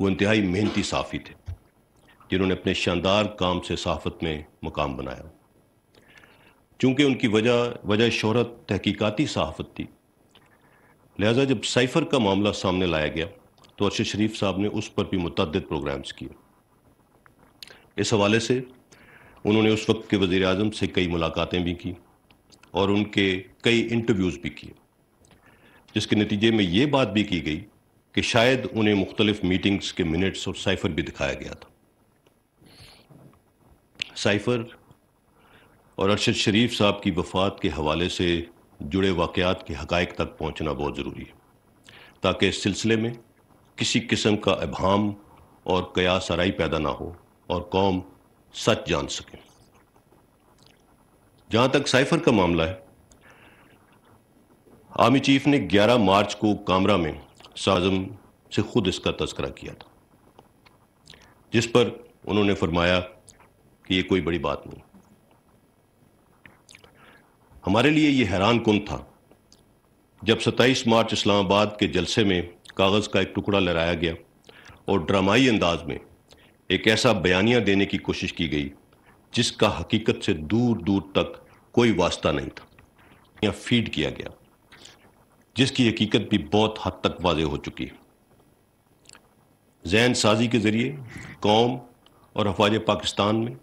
وہ انتہائی محنتی صحافی تھے جنہوں نے اپنے شاندار کام سے صحافت میں مقام بنایا۔ چونکہ ان کی وجہ شہرت تحقیقاتی صحافت تھی، لہذا جب سائفر کا معاملہ سامنے لایا گیا تو ارشد شریف صاحب نے اس پر بھی متعدد پروگرامز کیے۔ اس حوالے سے انہوں نے اس وقت کے وزیر اعظم سے کئی ملاقاتیں بھی کی اور ان کے کئی انٹرویوز بھی کیے، جس کے نتیجے میں یہ بات بھی کی گئی کہ شاید انہیں مختلف میٹنگز کے منٹس اور سائفر بھی دکھایا گیا تھا۔ سائفر اور ارشد شریف صاحب کی وفات کے حوالے سے جڑے واقعات کے حقائق تک پہنچنا بہت ضروری ہے تاکہ اس سلسلے میں کسی قسم کا ابہام اور قیاس آرائی پیدا نہ ہو اور قوم سچ جان سکے۔ جہاں تک سائفر کا معاملہ ہے، آرمی چیف نے 11 مارچ کو کامرا میں اعظم سے خود اس کا تذکرہ کیا تھا، جس پر انہوں نے فرمایا کہ یہ کوئی بڑی بات نہیں۔ ہمارے لیے یہ حیران کن تھا جب 27 مارچ اسلام آباد کے جلسے میں کاغذ کا ایک ٹکڑا لہرایا گیا اور ڈرامائی انداز میں ایک ایسا بیانیہ دینے کی کوشش کی گئی جس کا حقیقت سے دور دور تک کوئی واسطہ نہیں تھا، یا فیڈ کیا گیا، جس کی حقیقت بھی بہت حد تک واضح ہو چکی ہے۔ ذہن سازی کے ذریعے قوم اور افواج پاکستان میں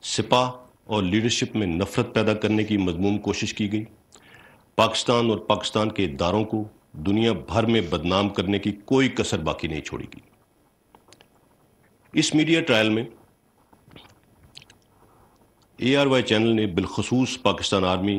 سپاہ اور لیڈرشپ میں نفرت پیدا کرنے کی مذموم کوشش کی گئی۔ پاکستان اور پاکستان کے اداروں کو دنیا بھر میں بدنام کرنے کی کوئی کسر باقی نہیں چھوڑی گئی۔ اس میڈیا ٹرائل میں ARY چینل نے بالخصوص پاکستان آرمی